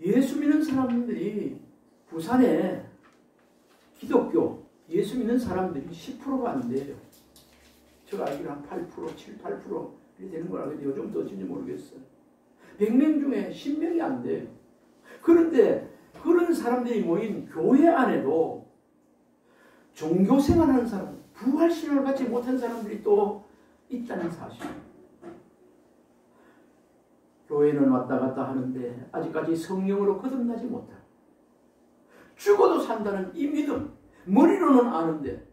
예수 믿는 사람들이 부산에 기독교 예수 믿는 사람들이 10%가 안 돼요. 제가 알기로 한 8%, 7, 8% 이렇게 되는 걸 알겠는데 요즘 더 어쩐지 모르겠어요. 100명 중에 10명이 안 돼요. 그런데 그런 사람들이 모인 교회 안에도 종교 생활하는 사람, 부활신앙을 갖지 못한 사람들이 또 있다는 사실. 교회는 왔다 갔다 하는데 아직까지 성령으로 거듭나지 못하고 죽어도 산다는 이 믿음, 머리로는 아는데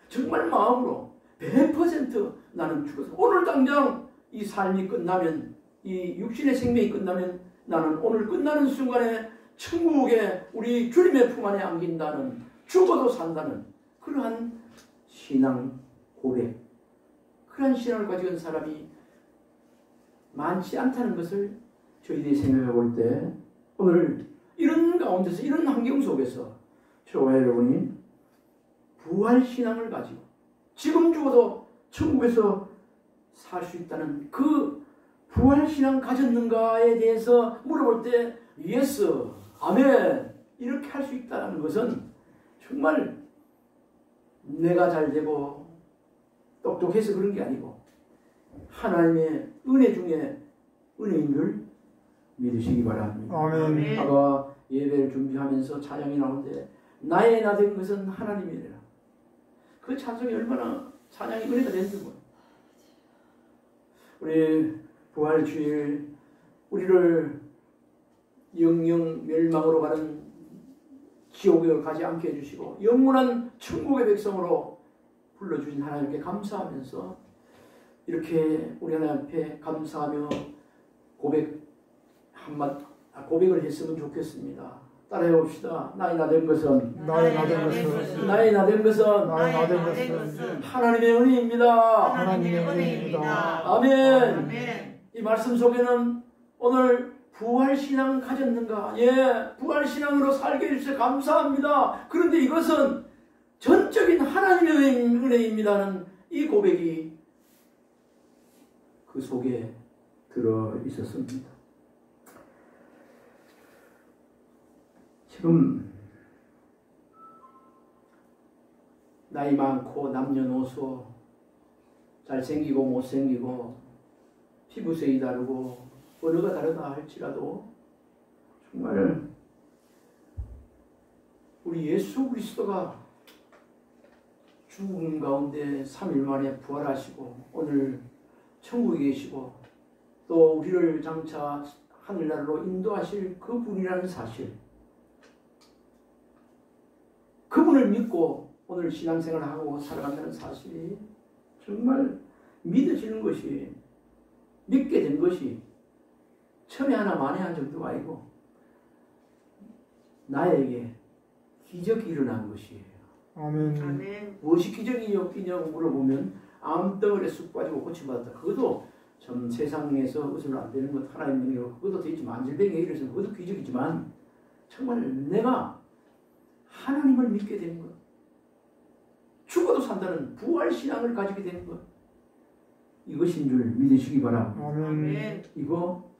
정말 마음으로 100% 나는 죽어서 오늘 당장 이 삶이 끝나면, 이 육신의 생명이 끝나면 나는 오늘 끝나는 순간에 천국에 우리 주님의 품 안에 안긴다는, 죽어도 산다는 그러한 신앙 고백, 그러한 신앙을 가지고 있는 사람이 많지 않다는 것을 저희들이 생각해 볼 때, 오늘 이런 가운데서, 이런 환경 속에서 저와 여러분이 부활신앙을 가지고 지금 죽어도 천국에서 살 수 있다는 그 부활신앙 가졌는가에 대해서 물어볼 때 예스, 아멘 이렇게 할 수 있다는 것은 정말 내가 잘 되고 똑똑해서 그런 게 아니고 하나님의 은혜 중에 은혜인 줄 믿으시기 바랍니다. 아멘. 아까 예배를 준비하면서 찬양이 나오는데 나의 나 된 것은 하나님이라. 그 찬송이 얼마나 찬양이 은혜가 되는 거예요. 우리 부활주일 우리를 영영 멸망으로 가는 지옥에 가지 않게 해주시고 영원한 천국의 백성으로 불러주신 하나님께 감사하면서 이렇게 우리 하나님 앞에 감사하며 고백을 했으면 좋겠습니다. 따라해 봅시다. 나의 나 된 것은 나의 나 된 것은 나의 나 된 것은 하나님의 은혜입니다. 하나님의 은혜입니다. 아멘. 이 말씀 속에는 오늘 부활신앙 가졌는가? 예, 부활신앙으로 살게 해주셔서 감사합니다. 그런데 이것은 전적인 하나님의 은혜입니다는 이 고백이 그 속에 들어 있었습니다. 지금 나이 많고 남녀노소 잘생기고 못생기고 피부색이 다르고 언어가 다르다 할지라도 정말 우리 예수 그리스도가 죽음 가운데 3일 만에 부활하시고 오늘 천국에 계시고 또 우리를 장차 하늘나라로 인도하실 그분이라는 사실, 그분을 믿고 오늘 신앙생활을 하고 살아간다는 사실이 정말 믿어지는 것이, 믿게 된 것이 천에 하나 만에 한 정도가 아니고 나에게 기적이 일어난 것이에요. 아멘. 무엇이 기적이냐고 물어보면 암덩어리에 쑥 빠지고 고침받았다. 그것도 참 세상에서 웃으면 안 되는 것 하나의 능력으로 그것도 되지만 안질병에 이르서 그것도 기적이지만 정말 내가 하나님을 믿게 되는 것, 죽어도 산다는 부활신앙을 가지게 되는 것, 이것인 줄 믿으시기 바랍니다. 아멘. 이거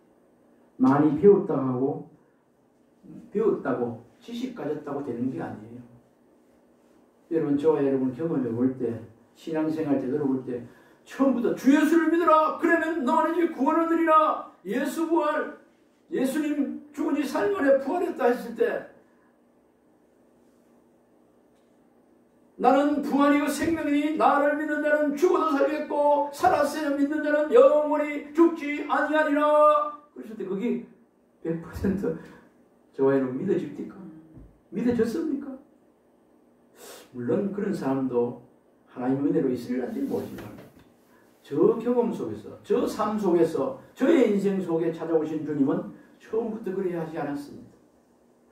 많이 배웠다고 지식 가졌다고 되는 게 아니에요. 여러분, 저와 여러분 경험해 볼 때, 신앙생활 되돌아 볼 때 처음부터 주 예수를 믿어라 그러면 너는 이제 구원을 얻으리라, 예수 부활, 예수님 죽은 지 3일 만에 부활했다 했을 때 나는 부활이요 생명이니 나를 믿는 자는 죽어도 살겠고 살았으면 믿는 자는 영원히 죽지 아니하리라 그랬을 때 그게 100% 저와 여러분 믿어집니까? 믿어졌습니까? 물론 그런 사람도 하나님의 은혜로 있으리란지 모르지만 저 경험 속에서, 저 삶 속에서, 저의 인생 속에 찾아오신 주님은 처음부터 그래야 하지 않았습니다.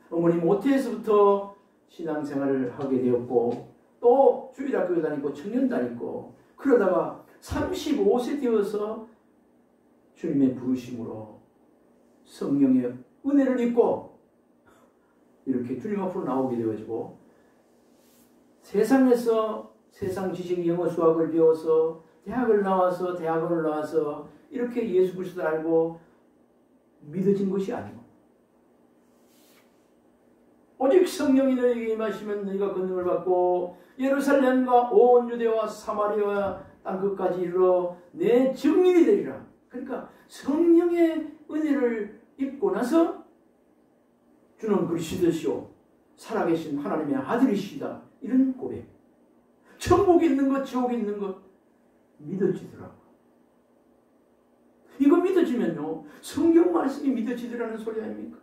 어머니 모태에서부터 신앙생활을 하게 되었고 또 주일학교 다니고 청년 다니고 그러다가 35세 되어서 주님의 부르심으로 성령의 은혜를 입고 이렇게 주님 앞으로 나오게 되어지고 세상에서 세상 지식 영어 수학을 배워서 대학을 나와서 대학원을 나와서 이렇게 예수 그리스도를 알고 믿어진 것이 아니고 오직 성령이 너희에게 임하시면 너희가 권능을 받고 예루살렘과 온 유대와 사마리아 땅 끝까지 이르러 내 증인이 되리라. 그러니까 성령의 은혜를 입고 나서 주는 그리스도시요 살아계신 하나님의 아들이시다. 이런 고백. 천국에 있는 것, 지옥에 있는 것 믿어지더라고. 이거 믿어지면요 성경 말씀이 믿어지더라는 소리 아닙니까?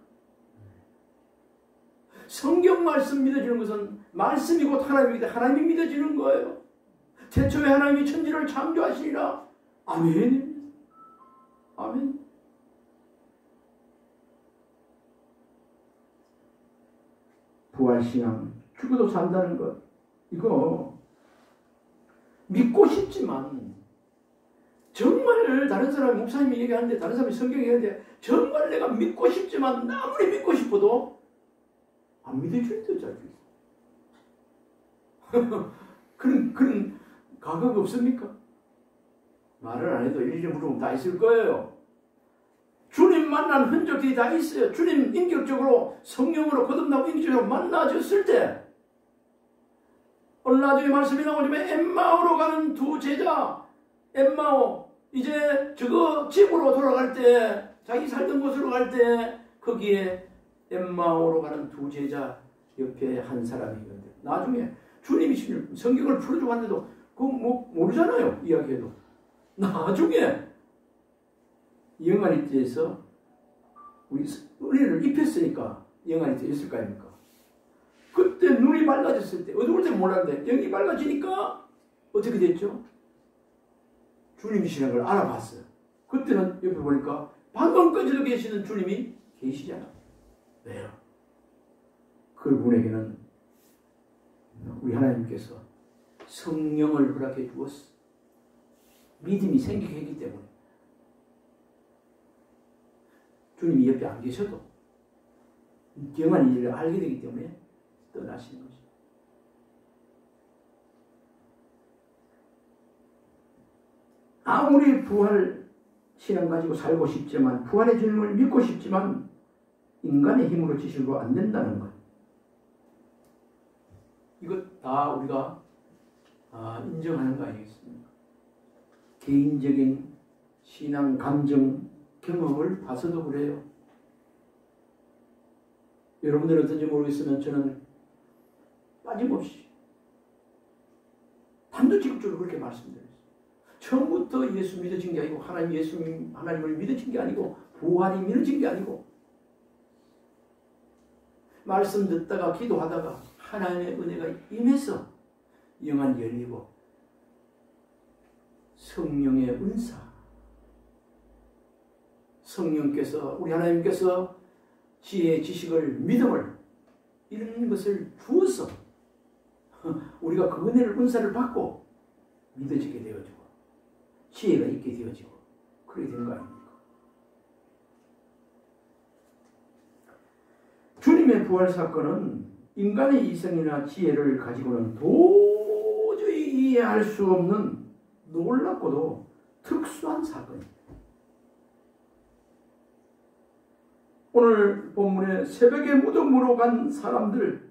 성경 말씀 믿어지는 것은 말씀이 곧 하나님이다. 하나님이 믿어지는 거예요. 태초에 하나님이 천지를 창조하시리라. 아멘. 아멘. 부활신앙, 죽어도 산다는 것, 이거 믿고 싶지만 정말 다른 사람이 목사님이 얘기하는데 다른 사람이 성경이 얘기하는데 정말 내가 믿고 싶지만 아무리 믿고 싶어도 안 믿어줄 때도 잘 있어. 그런 가격 없습니까? 말을 안 해도 일일이 물어보면 다 있을 거예요. 주님 만난 흔적들이 다 있어요. 주님 인격적으로 성령으로 거듭나고 인격적으로 만나졌을 때 오늘 나중에 말씀이 나오지만 엠마오로 가는 두 제자, 엠마오 이제 저거 집으로 돌아갈 때 자기 살던 곳으로 갈 때 거기에 엠마오로 가는 두 제자 옆에 한 사람이 있는데 나중에 주님이 성경을 풀어주고 하는데도 그거 뭐 모르잖아요. 이야기해도 나중에 영안이 때에서 우리 은혜를 입혔으니까 영안이 때 있을 거 아닙니까? 그때 눈이 밝아졌을 때 어두울 때 몰랐는데 영이 밝아지니까 어떻게 됐죠? 주님이시라는 걸 알아봤어요. 그때는 옆에 보니까 방금까지도 계시는 주님이 계시잖아. 왜요? 그분에게는 우리 하나님께서 성령을 허락해 주었어. 믿음이 생기게 했기 때문에 주님이 옆에 안 계셔도 영원한 일을 알게 되기 때문에 떠나시는 거죠. 아무리 부활 신앙 가지고 살고 싶지만 부활의 주님을 믿고 싶지만 인간의 힘으로 지시고 안 된다는 것. 이것 다 우리가 인정하는 거 아니겠습니까? 개인적인 신앙, 감정, 경험을 봐서도 그래요. 여러분들은 어떤지 모르겠으면 저는 빠짐없이 단도직입적으로 그렇게 말씀드렸어요. 처음부터 예수 믿어진 게 아니고 하나님을 믿어진 게 아니고 부활이 믿어진 게 아니고 말씀 듣다가 기도하다가 하나님의 은혜가 임해서 영안 열리고 성령의 은사 성령께서 우리 하나님께서 지혜, 지식을, 믿음을 이런 것을 주어서 우리가 그 은혜를 은사를 받고 믿어지게 되어지고 지혜가 있게 되어지고 그렇게 되는 거 아닙니까? 주님의 부활 사건은 인간의 이성이나 지혜를 가지고는 도저히 이해할 수 없는 놀랍고도 특수한 사건입니다. 오늘 본문에 새벽에 무덤으로 간 사람들,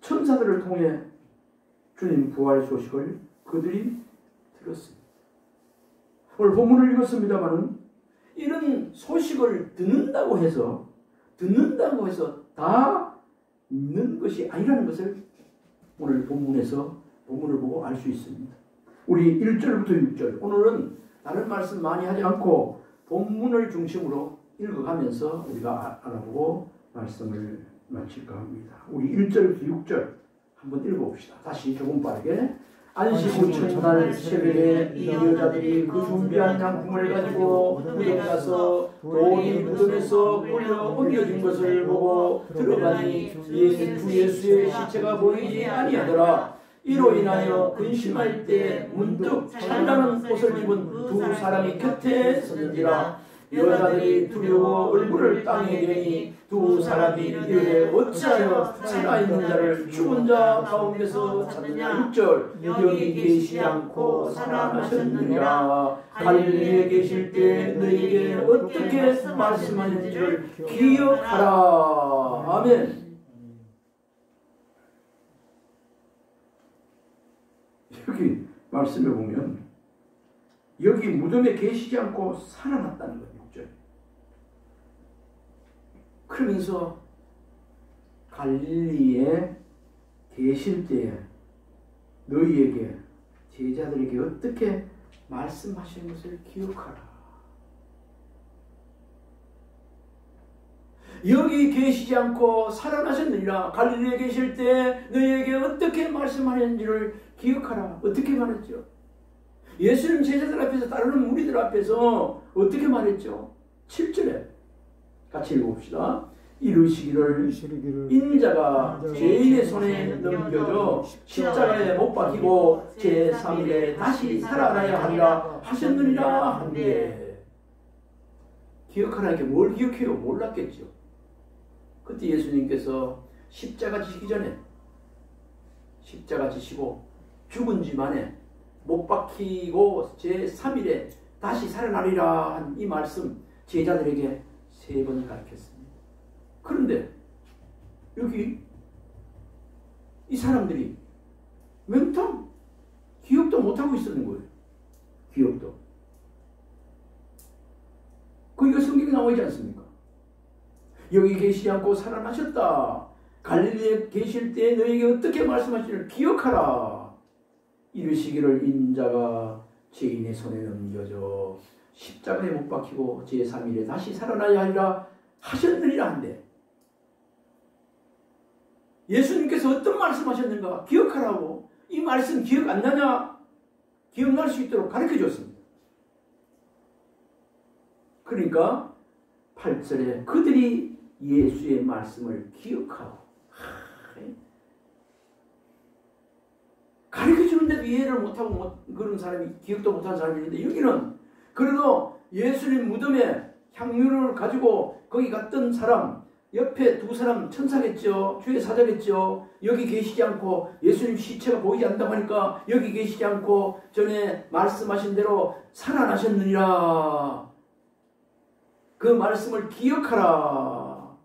천사들을 통해 주님 부활 소식을 그들이 들었습니다. 오늘 본문을 읽었습니다마는 이런 소식을 듣는다고 해서 다 믿는 것이 아니라는 것을 오늘 본문에서 본문을 보고 알 수 있습니다. 우리 1절부터 6절 오늘은 다른 말씀 많이 하지 않고 본문을 중심으로 읽어가면서 우리가 알아보고 말씀을 마칠까 합니다. 우리 1절부터 6절 한번 읽어봅시다. 다시 조금 빠르게. 안식 후 첫날 새벽에 이 여자들이 그 준비한 양품을 가지고 무덤에 가서 돌이 무덤에서 굴려 옮겨진 것을 보고 들어가니 주 예수의 시체가 보이지 아니하더라. 이로 인하여 근심할 때 문득 찬란한 옷을 입은 두 사람이 곁에 섰는지라. 여자들이 두려워 얼굴을 땅에 대니 두 사람이 이르되 어찌하여 살아있는 자를 죽은 자 가운데서 찾느냐. 6절 여기 계시지 않고 살아나셨느니라. 갈릴리에 계실 때 너희에게 어떻게 말씀하셨는지를 기억하라. 아멘. 말씀에 보면 여기 무덤에 계시지 않고 살아났다는 거예요. 6절. 그러면서 갈릴리에 계실 때에 너희에게 제자들에게 어떻게 말씀하신 것을 기억하라. 여기 계시지 않고 살아나셨느니라. 갈릴리에 계실 때 너희에게 어떻게 말씀하셨는지를 기억하라. 어떻게 말했죠? 예수님 제자들 앞에서 따르는 무리들 앞에서 어떻게 말했죠? 7절에 같이 읽어봅시다. 이르시기를 인자가 죄인의 손에 넘겨져 십자가에 못 박히고 제3일에 다시 살아나야 하리라 하셨느니라 한데, 기억하라니까 뭘 기억해요? 몰랐겠죠. 그때 예수님께서 십자가 지시기 전에, 십자가 지시고 죽은 지 만에 못 박히고 제3일에 다시 살아나리라 한 이 말씀 제자들에게 3번 가르쳤습니다. 그런데 여기 이 사람들이 맹탕 기억도 못하고 있었는 거예요. 기억도. 그러니까 성경에 나와 있지 않습니까? 여기 계시지 않고 살아나셨다. 갈릴리에 계실 때 너에게 어떻게 말씀하시는지 기억하라. 이르시기를 인자가 죄인의 손에 넘겨져 십자가에 못 박히고 제3일에 다시 살아나야 하리라 하셨느니라 한데, 예수님께서 어떤 말씀하셨는가 기억하라고. 이 말씀 기억 안 나냐? 기억날 수 있도록 가르쳐 줬습니다. 그러니까 8절에 그들이 예수의 말씀을 기억하고, 가르쳐 주는데도 이해를 못하고 그런 사람이, 기억도 못하는 사람이 있는데, 여기는 그래도 예수님 무덤에 향유를 가지고 거기 갔던 사람, 옆에 2사람 천사겠죠. 주의 사자겠죠. 여기 계시지 않고 예수님 시체가 보이지 않는다고 하니까 여기 계시지 않고 전에 말씀하신 대로 살아나셨느니라. 그 말씀을 기억하라.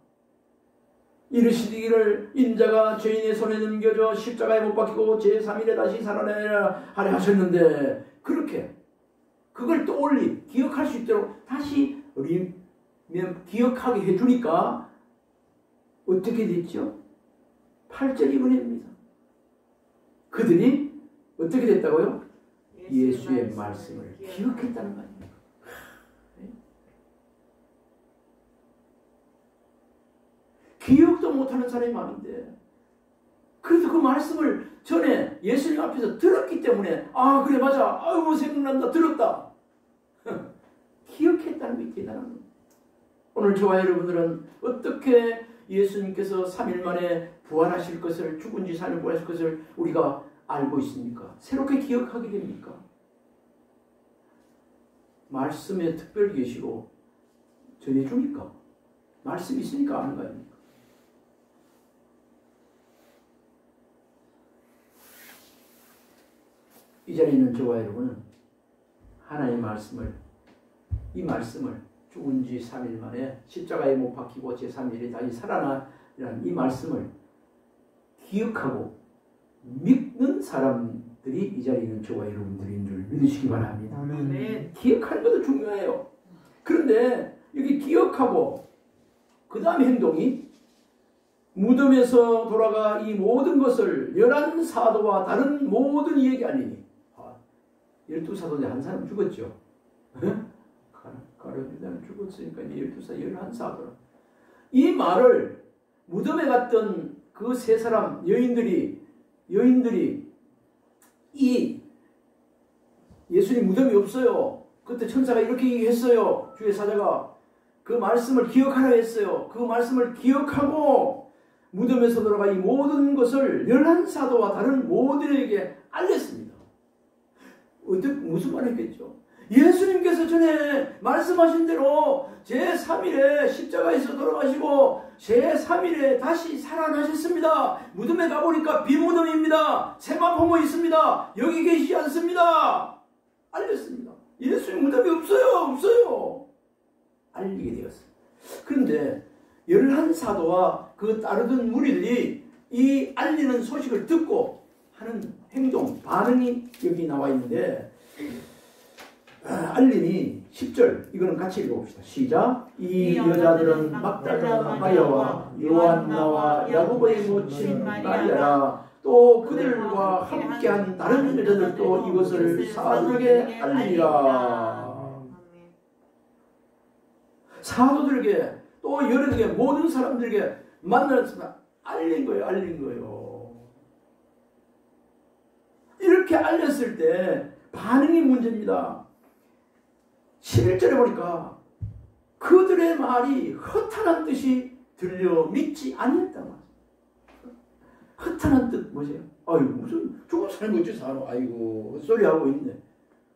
이르시기를 인자가 죄인의 손에 넘겨져 십자가에 못 박히고 제3일에 다시 살아나야 하려 하셨는데, 그렇게 그걸 떠올리 기억할 수 있도록 다시 기억하게 해주니까 어떻게 됐죠? 8절이 은혜입니다. 그들이 어떻게 됐다고요? 예수의 말씀을 기억했다는 거 아닙니까? 기억도 못하는 사람이 많은데, 그래도 그 말씀을 전에 예수님 앞에서 들었기 때문에, 아 그래 맞아, 아유 생각난다, 들었다, 기억했다는 게 대단한 겁니다. 오늘 저와 여러분들은 어떻게 예수님께서 3일 만에 부활하실 것을, 죽은 지 3일 부활하실 것을 우리가 알고 있습니까? 새롭게 기억하게 됩니까? 말씀에 특별 계시로 전해주니까, 말씀이 있으니까 아는 거 아닙니까? 이 자리에 있는 저와 여러분은 하나님의 말씀을, 이 말씀을 죽은 지 3일 만에 십자가에 못 박히고 제3일에 다시 살아나라는 이 말씀을 기억하고 믿는 사람들이 이 자리에 있는 저와 여러분들인 줄 믿으시기 바랍니다. 아멘. 기억하는 것도 중요해요. 그런데 여기 기억하고 그 다음 행동이, 무덤에서 돌아가 이 모든 것을 11사도와 다른 모든 이에게 알리니. 12사도인데 한 사람 죽었죠. 가룟유다는 죽었으니까 12사, 11사도. 이 말을 무덤에 갔던 그 3사람 여인들이 이 예수님 무덤이 없어요. 그때 천사가 이렇게 얘기했어요. 주의 사자가 그 말씀을 기억하라 했어요. 그 말씀을 기억하고 무덤에서 돌아가 이 모든 것을 11사도와 다른 모두에게 알렸습니다. 무슨 말 했겠죠? 예수님께서 전에 말씀하신 대로 제3일에 십자가에서 돌아가시고 제3일에 다시 살아나셨습니다. 무덤에 가보니까 비무덤입니다. 세마포모 있습니다. 여기 계시지 않습니다. 알렸습니다. 예수님 무덤이 없어요. 알리게 되었습니다. 그런데 11사도와 그 따르던 무리들이 이 알리는 소식을 듣고 하는 행동, 반응이 여기 나와 있는데 알림이 10절 이거는 같이 읽어봅시다. 시작. 이 여자들은 막달라 마리아와 요한나와 야고보의 모친 마리아라 또 그들과 함께한 다른 여자들도 이것을 사도들에게 알리라. 사도들에게 또 여러분에게 모든 사람들에게 만나서 알린 거예요. 알린 거예요. 이렇게 알렸을 때 반응이 문제입니다. 11절에 보니까 그들의 말이 허탄한 뜻이 들려 믿지 아니했다. 허탄한 뜻 뭐죠? 아이고 무슨 죽은 사람이 어찌 사노? 아이고 헛소리하고 있네.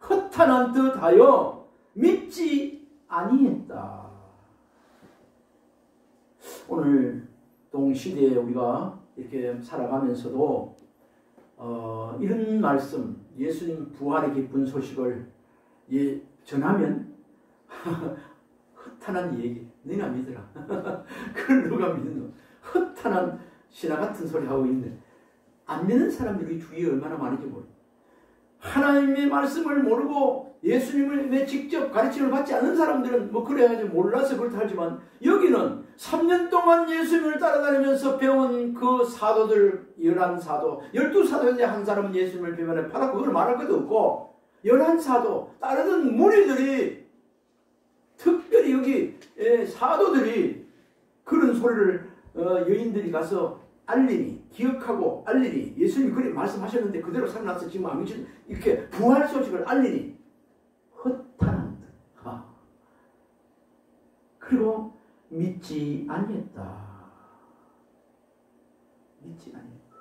허탄한 뜻하여 믿지 아니했다. 오늘 동시대에 우리가 이렇게 살아가면서도 이런 말씀, 예수님 부활의 기쁜 소식을 전하면 허탄한 얘기, 너희나 믿으라. 그걸 누가 믿는 허탄한 신화 같은 소리 하고 있는데 안 믿는 사람들이 주위에 얼마나 많은지 모르고 하나님의 말씀을 모르고 예수님을 직접 가르침을 받지 않는 사람들은 뭐 그래가지고 몰라서 그렇다 하지만 여기는 3년 동안 예수님을 따라다니면서 배운 그 사도들 11사도 12사도 중에 한 사람은 예수님을 배면에 팔아 그걸 말할 것도 없고 11사도 따르던 무리들이 특별히 여기 사도들이 그런 소리를 여인들이 가서 알리니 기억하고 알리니 예수님이 그렇게 말씀하셨는데 그대로 살아나서 지금 아미신 이렇게 부활 소식을 알리니 허탄한 듯. 그리고 믿지 아니했다. 믿지 아니했다.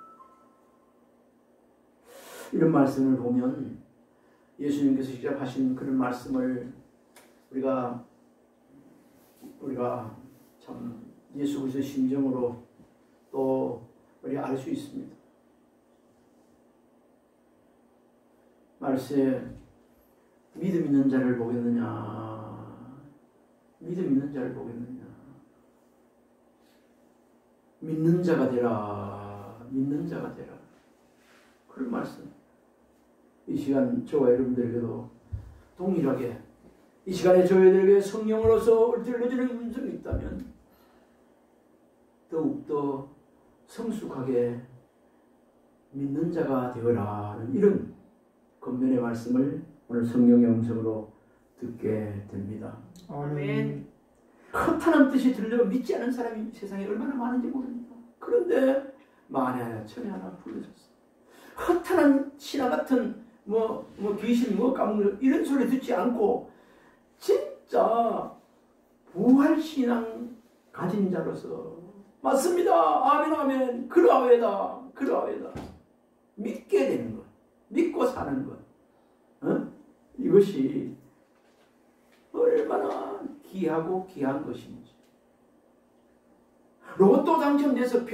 이런 말씀을 보면 예수님께서 직접 하신 그런 말씀을 우리가 참 예수 그리스도의 심정으로 또 우리가 알 수 있습니다. 말씀에 믿음 있는 자를 보겠느냐, 믿음 있는 자를 보겠느냐, 믿는 자가 되라, 믿는 자가 되라. 그런 말씀. 이 시간 저와 여러분들에게도 동일하게 이 시간에 저희들에게 성령으로서 들려주는 음성이 있다면 더욱더 성숙하게 믿는 자가 되어라는 이런 겉면의 말씀을 오늘 성령의 음성으로 듣게 됩니다. 아멘. 허탄한 뜻이 들려 믿지 않은 사람이 세상에 얼마나 많은지 모릅니다. 그런데 만에 하나 천에 하나 불러졌어. 허탄한 신화 같은 귀신 까먹는 이런 소리 듣지 않고 진짜 부활신앙 가진 자로서 맞습니다. 아멘 아멘. 그러하외다. 그러하외다. 믿게 되는 것. 믿고 사는 것. 이것이 얼마나 귀하고 귀한 것인지. 로또 당첨돼서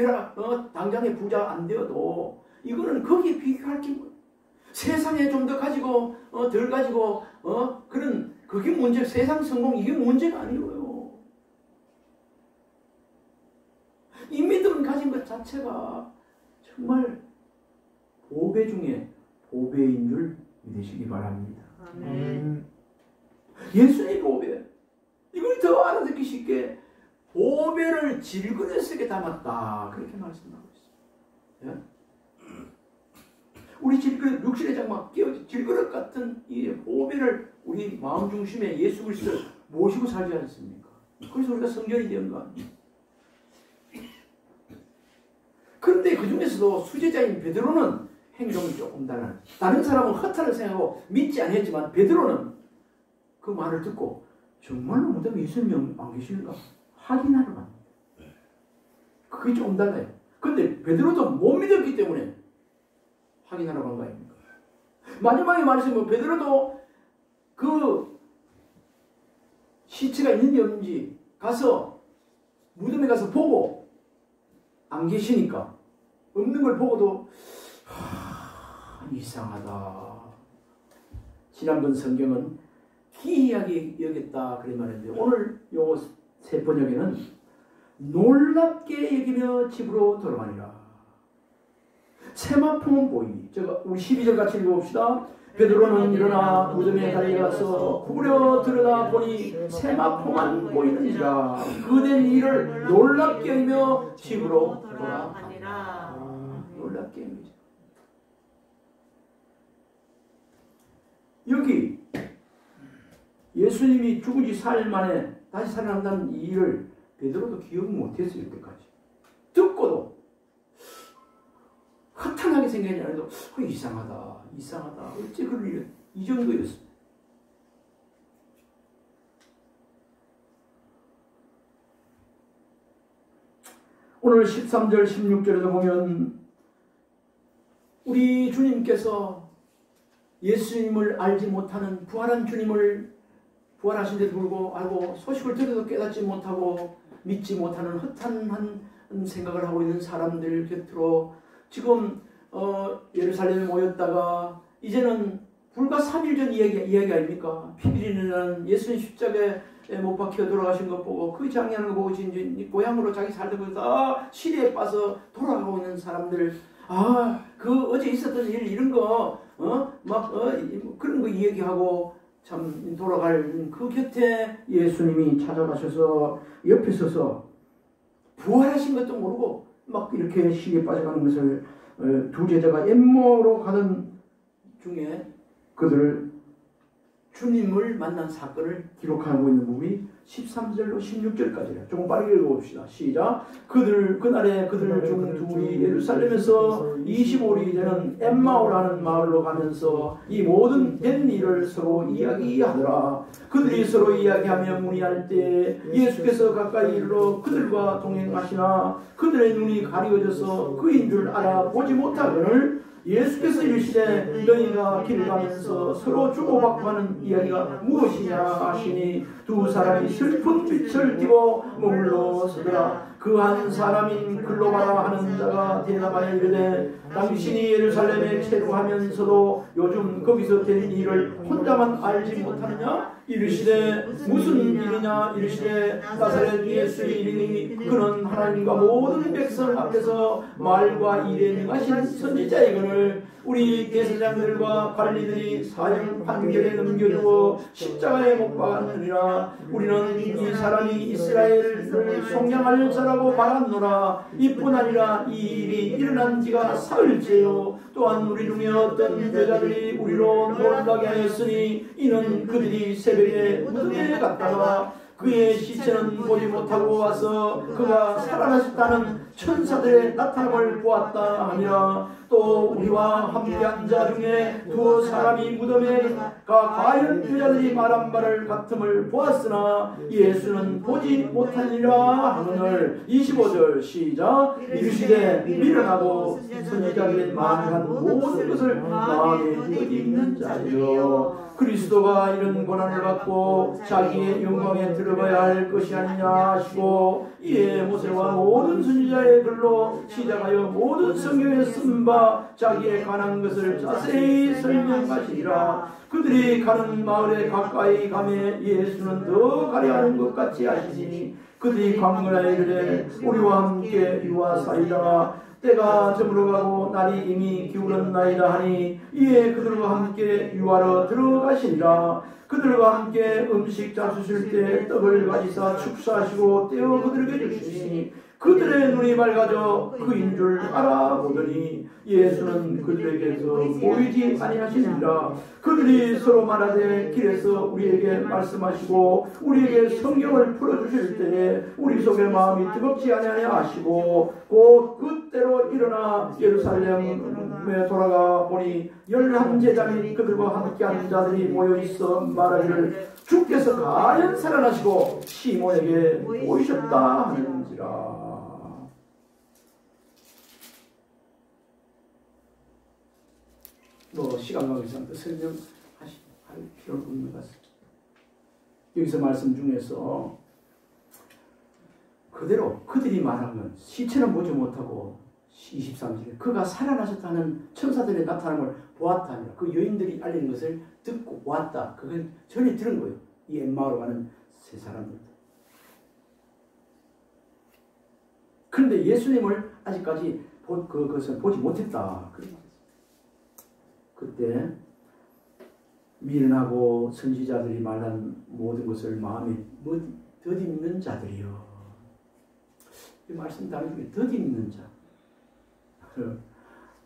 당장에 부자 안 되어도 이거는 거기에 비교할 게 뭐예요. 세상에 좀 더 가지고 덜 가지고 그런 그게 문제. 세상 성공 이게 문제가 아니고요. 이 믿음 가진 것 자체가 정말 보배 중에 보배인 줄 믿으시기 바랍니다. 아멘. 예수의 보배. 이걸 더 알아듣기 쉽게 보배를 질그릇 속에 담았다. 그렇게 말씀하고 있습니다. 예? 우리 질그릇, 육신의 장막, 질그릇 같은 이 보배를 우리 마음 중심에 예수 그리스도를 모시고 살지 않습니까? 그래서 우리가 성전이 되는 거 아닙니까? 그런데 그 중에서도 수제자인 베드로는 행동이 조금 달라요. 다른 사람은 허탄을 생각하고 믿지 않았지만 베드로는 그 말을 듣고 정말로 무덤에 예수님이 안 계시는가 확인하러 갑니다. 그게 조금 달라요. 그런데 베드로도 못 믿었기 때문에 확인하러 간 거 아닙니까? 마지막에 말씀은 베드로도 그 시체가 있는지 없는지 가서 무덤에 가서 보고 안 계시니까 없는 걸 보고도 이상하다. 지난번 성경은 기이하게 여겼다 그런 말인데 오늘 요 새 번역에는 놀랍게 여기며 집으로 돌아가니라. 세마포는 보이니. 제가 우리 12절 같이 읽어봅시다. 베드로는 일어나 무덤에 달려가서 구부려 들여다보니 세마포만 보이는지라. 그된 일을 놀랍게 여기며 집으로 돌아가니라. 놀랍게 여기죠. 여기 예수님이 죽은 지 4일 만에 다시 살아난다는 이 일을 베드로도 기억 못했어요. 이때까지. 듣고도 허탄하게 생각이 아니라도 이상하다. 어째 그럴 일, 이 정도였습니다. 오늘 13절 16절에도 보면 우리 주님께서 예수님을 알지 못하는 부활한 주님을 부활하신 데도 불구하고 소식을 들어도 깨닫지 못하고 믿지 못하는 허탄한 생각을 하고 있는 사람들 곁으로 지금 예루살렘에 모였다가 이제는 불과 3일 전 이야기 아닙니까? 피비린이라는 예수님 십자가에 못 박혀 돌아가신 것 보고 그 장면을 보고 이제 고향으로 자기 살던 곳에서 시대에 빠져 돌아가고 있는 사람들, 그 어제 있었던 일 이런 거 그런 거 이야기하고 참 돌아갈 그 곁에 예수님이 찾아가셔서 옆에 서서 부활하신 것도 모르고 막 이렇게 시기에 빠져가는 것을 두 제자가 엠마오로 가던 중에 그들을 주님을 만난 사건을 기록하고 있는 부분이 13절로 16절까지예요. 조금 빠르게 읽어봅시다. 시작. 그날에 그들 중 둘이 예루살렘에서 25리 되는 엠마오라는 마을로 가면서 이 모든 된 일을 서로 이야기하더라. 그들이 서로 이야기하며 문의할 때 예수께서 가까이 이르러 그들과 동행하시나 그들의 눈이 가리워져서 그인 줄 알아보지 못하거늘 예수께서 이르시되 너희가 길 가면서 서로 주고받고 하는 이야기가 무엇이냐 하시니 두 사람이 슬픈 빛을 띠고 머물러 서더라. 그 한 사람인 글로바라 하는 자가 대답하여 이르되 당신이 예루살렘에 체류하면서도 요즘 거기서 된 일을 혼자만 알지 못하느냐? 이르시되 무슨 일이냐? 이르시되 나사렛 예수의 이름이 그는 하나님과 모든 백성 앞에서 말과 일에 능하신 선지자이거늘 우리 대제사장들과 관리들이 사형 판결에 넘겨주어 십자가에 못 박았느니라. 우리는 이 사람이 이스라엘을 속량할 자라고 말하노라. 이뿐 아니라 이 일이 일어난 지가 사흘째요. 또한 우리 중에 어떤 여자들이 우리로 놀라게 하였으니 이는 그들이 새벽에 무덤에 갔다가 그의 시체는 보지 못하고 와서 그가 살아나셨다는 천사들의 나타남을 보았다 하니라. 또 우리와 함께한 자 중에 두 사람이 무덤에 가 과연 여자들이 말한 바를 같음을 보았으나 예수는 보지 못하니라 하거늘. 25절 시작. 이르시되 미련하고 선지자들의 말한 모든 것을 마음에 여기는 자여 그리스도가 이런 고난을 받고 자기의 영광에 들어가야 할 것이 아니냐 하시고 이에 모세와 모든 선지자의 글로 시작하여 모든 성경에 쓴 바 자기에 관한 것을 자세히 설명하시니라. 그들이 가는 마을에 가까이 가매 예수는 더 가려하는 것 같이 하시니 그들이 강건하여 이르되 우리와 함께 유하사이다. 때가 저물어가고 날이 이미 기울었나이다 하니 이에 그들과 함께 유하러 들어가시니라. 그들과 함께 음식 잡수실 때 떡을 가지사 축사하시고 떼어 그들에게 주시니 그들의 눈이 밝아져 그인 줄 알아보더니 예수는 그들에게서 보이지 아니하시니라. 그들이 서로 말하되 길에서 우리에게 말씀하시고 우리에게 성경을 풀어주실 때에 우리 속의 마음이 뜨겁지 아니하냐 하시고 곧 그때로 일어나 예루살렘에 돌아가 보니 11제자 및 그들과 함께한 자들이 모여있어 말하기를 주께서 가연 살아나시고 시몬에게 보이셨다 하는지라. 시간 관계상 설명할 필요는 없는 것 같습니다. 여기서 말씀 중에서 그대로 그들이 말한 건 시체는 보지 못하고 23절에 그가 살아나셨다는 천사들의 나타남을 보았다며 그 여인들이 알리는 것을 듣고 보았다. 그걸 전에 들은 거예요. 이 엠마오로 가는 세 사람들도. 그런데 예수님을 아직까지 그것을 보지 못했다. 그런 말이죠. 그때 미련하고 선지자들이 말한 모든 것을 마음에 더듬는 자들이요. 이 말씀 다른 중에 더듬는 자.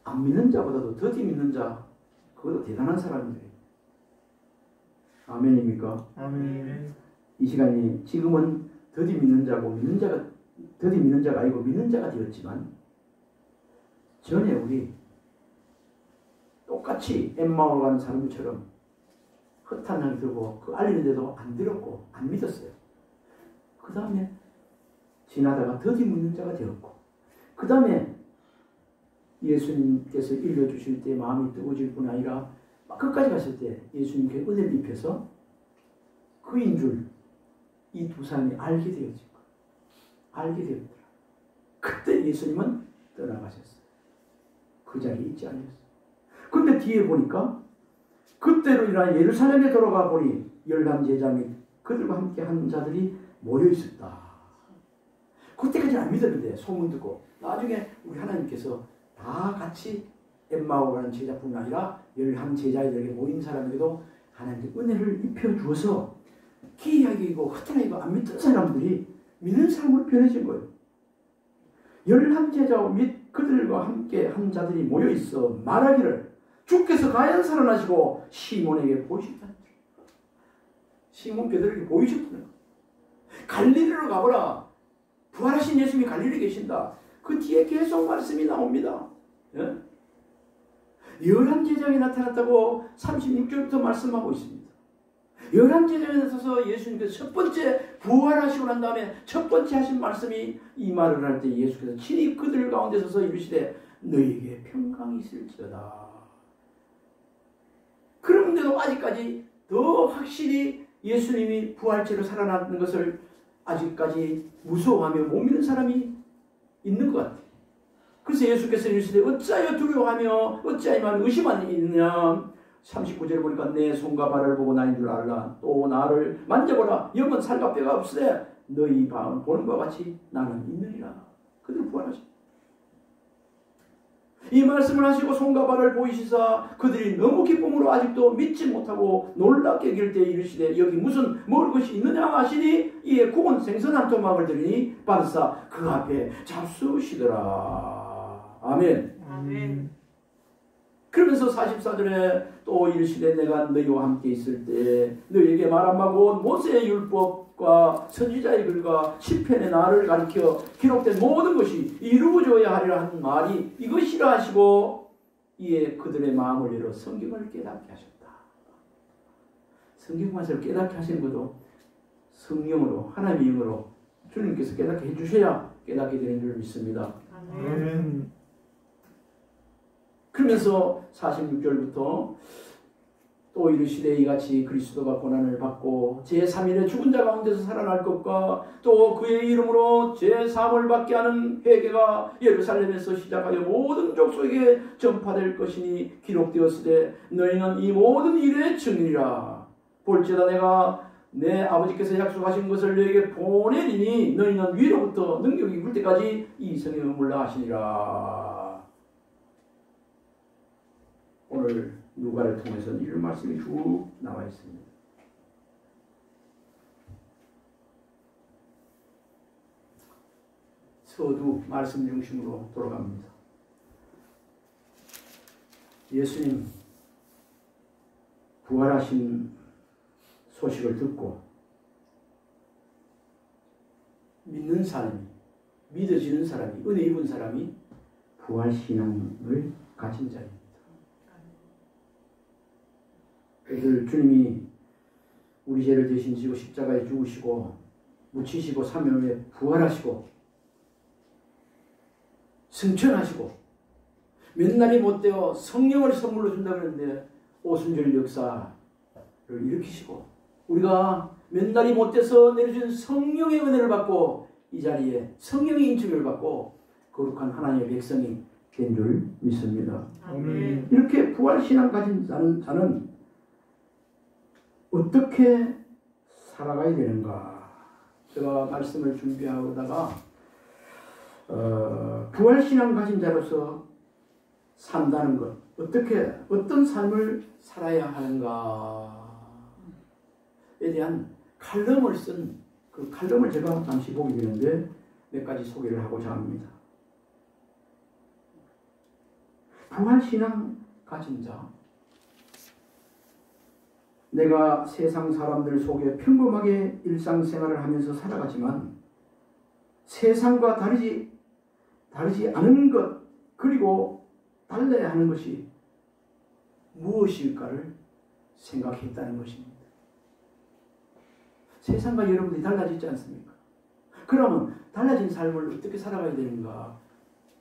안 믿는 자보다도 더디 믿는 자, 그것도 대단한 사람들이에요. 아멘입니까? 아멘. 이 시간이 지금은 더디 믿는 자고 더디 믿는 자가 아니고 믿는 자가 되었지만 전에 우리 똑같이 엠마오로 가는 사람들처럼 허탄을 들고 그 알리는데도 안 들었고 안 믿었어요. 그 다음에 지나다가 더디 믿는 자가 되었고 그 다음에 예수님께서 일러주실 때 마음이 뜨거워질 뿐 아니라 끝까지 갔을 때 예수님께 은혜를 입혀서 그인 줄 이 두 사람이 알게 되어진 거예요. 알게 되었더라. 그때 예수님은 떠나가셨어요. 그 자리에 있지 않으셨어요. 근데 뒤에 보니까 그때로 인하여 예루살렘에 돌아가 보니 11제자 및 그들과 함께 한 자들이 모여 있었다. 그때까지는 안 믿었는데 소문 듣고 나중에 우리 하나님께서 다 같이 엠마오라는 제자뿐 아니라 11제자들에게 모인 사람에게도 하나님께 은혜를 입혀주어서 기이하게이고 허탄하게이고 안 믿던 사람들이 믿는 사람으로 변해진 거예요. 11제자 및 그들과 함께 한 자들이 모여있어 말하기를 주께서 과연 살아나시고 시몬에게 보이셨다. 시몬 베드로에게 보이셨다. 갈릴리로 가보라. 부활하신 예수님이 갈릴리에 계신다. 그 뒤에 계속 말씀이 나옵니다. 예? 11제자가 나타났다고 36절부터 말씀하고 있습니다. 11제자에 나서서 예수님께서 첫 번째 부활하시고 난 다음에 첫 번째 하신 말씀이 이 말을 할 때 예수께서 친히 그들 가운데 서서 이르시되 너희에게 평강이 있을지어다. 그런데도 아직까지 더 확실히 예수님이 부활체로 살아나는 것을 아직까지 무서워하며 못 믿는 사람이 있는 것 같아요. 그래서 예수께서 이르시되 어찌하여 두려워하며 어찌하여 의심하니 있느냐. 39절에 보니까 내 손과 발을 보고 나인 줄 알라. 또 나를 만져보라. 영은 살과 뼈가 없으되 너희 보는 것과 같이 나는 있느니라. 그들 부활하셨다. 이 말씀을 하시고 손과 발을 보이시사 그들이 너무 기쁨으로 아직도 믿지 못하고 놀랍게 여길 때 이르시되 여기 무슨 먹을 것이 있느냐 하시니 이에 구운 생선 한 토막을 드리니 받으사 그 앞에 잡수시더라. 아멘. 아멘. 그러면서 44절에 또 이르시되 내가 너희와 함께 있을 때 너희에게 말한바고 모세의 율법과 선지자의 글과 시편의 나를 가리켜 기록된 모든 것이 이루어져야 하리라 하는 말이 이것이라 하시고 이에 그들의 마음을 열어 성경을 깨닫게 하셨다. 성경 말씀을 깨닫게 하시는 것도 성령으로 하나님의 영으로 주님께서 깨닫게 해주셔야 깨닫게 되는 줄 믿습니다. 아멘. 그러면서 46절부터 또 이르시되 이같이 그리스도가 고난을 받고 제3일에 죽은 자 가운데서 살아날 것과 또 그의 이름으로 제3을 받게 하는 회개가 예루살렘에서 시작하여 모든 족속에게 전파될 것이니 기록되었으되 너희는 이 모든 일의 증인이라. 볼지어다 내가 내 아버지께서 약속하신 것을 너희에게 보내리니 너희는 위로부터 능력이 입을 때까지 이 성에 머물라 하시니라. 오늘 누가를 통해서 이런 말씀이 쭉 나와 있습니다. 서두 말씀 중심으로 돌아갑니다. 예수님 부활하신 소식을 듣고 믿는 사람이, 믿어지는 사람이, 은혜 입은 사람이 부활신앙을 가진 자입니다. 그래서 주님이 우리 죄를 대신 지고 십자가에 죽으시고 묻히시고 3일 후에 부활하시고 승천하시고 몇 날이 못되어 성령을 선물로 준다고 그랬는데 오순절 역사를 일으키시고 우리가 몇 날이 못돼서 내려준 성령의 은혜를 받고 이 자리에 성령의 인치를 받고 거룩한 하나님의 백성이 된 줄 믿습니다. 아멘. 이렇게 부활신앙 가진 자는 어떻게 살아가야 되는가? 제가 말씀을 준비하다가 부활신앙 가진 자로서 산다는 것, 어떤 삶을 살아야 하는가에 대한 칼럼을 쓴 그 칼럼을 제가 잠시 보게 되는데 몇 가지 소개를 하고자 합니다. 부활신앙 가진 자, 내가 세상 사람들 속에 평범하게 일상생활을 하면서 살아가지만 세상과 다르지 않은 것, 그리고 달라야 하는 것이 무엇일까를 생각했다는 것입니다. 세상과 여러분들이 달라지지 않습니까? 그러면 달라진 삶을 어떻게 살아가야 되는가?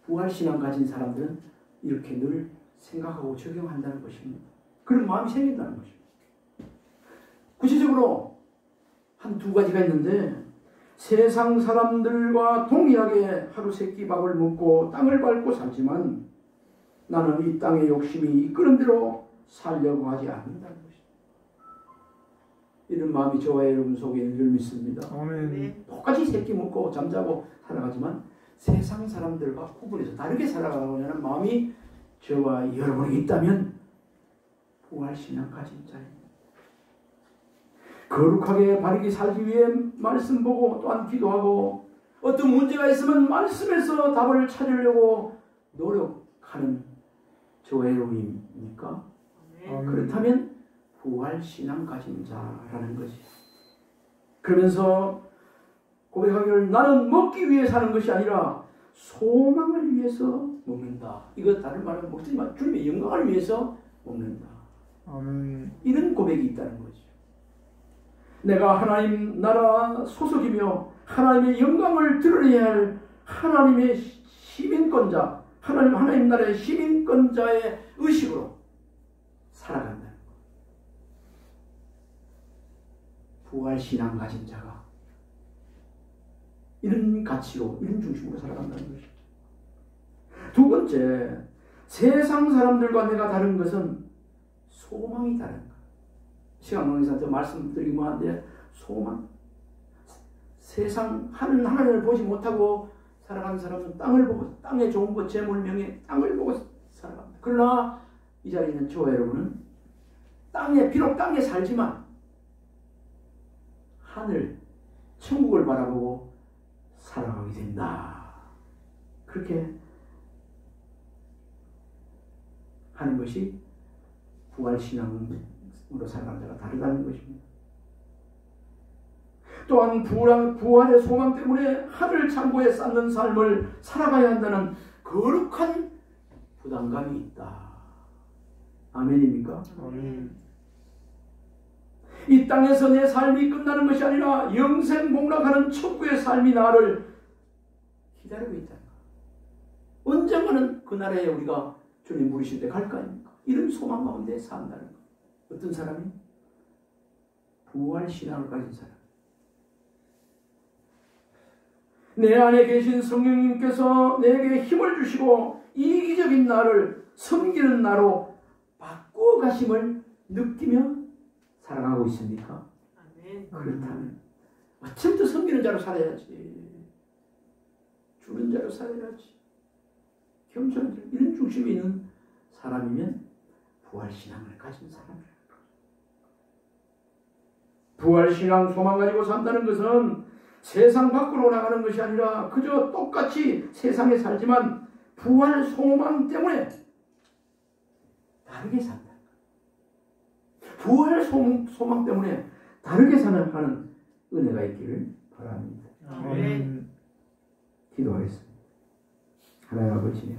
부활신앙 가진 사람들은 이렇게 늘 생각하고 적용한다는 것입니다. 그런 마음이 생긴다는 것입니다. 구체적으로 한 두 가지가 있는데, 세상 사람들과 동일하게 하루 세끼 밥을 먹고 땅을 밟고 살지만 나는 이 땅의 욕심이 이끄는 대로 살려고 하지 않는다는 것입니다. 이런 마음이 저와 여러분 속에 있는 줄 믿습니다. 아멘. 똑같이 세끼 먹고 잠자고 살아가지만 세상 사람들과 구분해서 다르게 살아가려는 마음이 저와 여러분에게 있다면 부활신앙 가진 자입니다. 거룩하게 바르게 살기 위해 말씀 보고 또한 기도하고 어떤 문제가 있으면 말씀에서 답을 찾으려고 노력하는 저와 여러분입니까? 그렇다면 부활신앙 가진 자라는 거지. 그러면서 고백하기를 나는 먹기 위해 사는 것이 아니라 소망을 위해서 먹는다. 이거 다른 말은 먹지만 주님의 영광을 위해서 먹는다. 아멘. 이런 고백이 있다는 거죠. 내가 하나님 나라 소속이며 하나님의 영광을 드러내야 할 하나님의 시민권자, 하나님 나라의 시민권자의 의식으로 살아간다는 것. 부활신앙 가진 자가 이런 가치로, 이런 중심으로 살아간다는 것입니다. 두 번째, 세상 사람들과 내가 다른 것은 소망이 다른 것. 시간 강의사한테 말씀드리기만 한데, 소망. 세상 하나님을 보지 못하고 살아가는 사람은 땅을 보고, 땅에 좋은 것, 재물, 명예, 땅을 보고 살아갑니다. 그러나 이 자리에 있는 저와 여러분은 비록 땅에 살지만 하늘, 천국을 바라보고 살아가게 된다. 그렇게 하는 것이 부활신앙으로 살아가는 자가 다르다는 것입니다. 또한 부활의 소망 때문에 하늘 창고에 쌓는 삶을 살아가야 한다는 거룩한 부담감이 있다. 아멘입니까? 아멘. 이 땅에서 내 삶이 끝나는 것이 아니라 영생 복락하는 천국의 삶이 나를 기다리고 있다. 언젠가는 그 나라에 우리가 주님 부르실 때 갈 거 아닙니까? 이런 소망 가운데 산다는 것. 어떤 사람이? 부활신앙을 가진 사람. 내 안에 계신 성령님께서 내게 힘을 주시고 이기적인 나를 섬기는 나로 바꾸어 가심을 느끼며 살아가고 있습니까? 아멘. 그렇다면 어쩜 더 섬기는 자로 살아야지, 주는 자로 살아야지, 겸손한 자, 이런 중심이 있는 사람이면 부활신앙을 가진 사람이라는 거죠. 부활신앙 소망 가지고 산다는 것은 세상 밖으로 나가는 것이 아니라 그저 똑같이 세상에 살지만 부활 소망 때문에 다르게 산다. 부활 소망 때문에 다르게 사는 은혜가 있기를 바랍니다. 아멘. 기도하겠습니다. 하나님 아버지,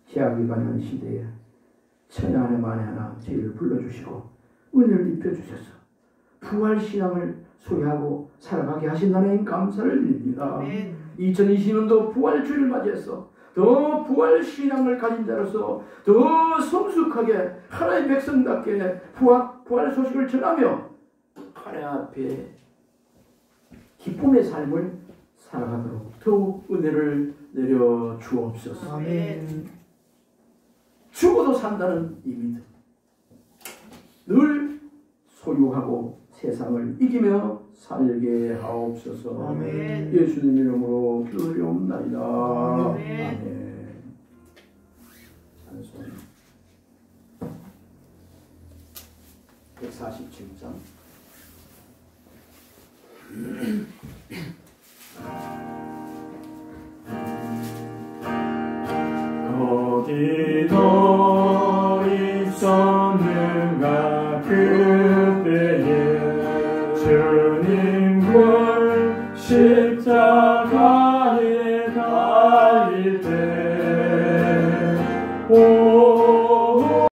죄악이 가는 시대에 천여 안에 만에 하나 저희를 불러주시고 은혜를 입혀주셔서 부활신앙을 소유하고 살아가게 하신 하나님 감사를 드립니다. 아멘. 2020년도 부활주의를 맞이해서 더 부활신앙을 가진 자로서 더 성숙하게 하나님의 백성답게 부활 소식을 전하며 하나님 앞에 기쁨의 삶을 살아가도록 더욱 은혜를 내려 주옵소서. 아멘. 죽어도 산다는 이 믿음, 늘 소유하고 세상을 이기며 살게 하옵소서. 아멘. 예수님 이름으로 기도드리옵나이다. 아멘. 아멘. 147장. 어디 너 있었는가 그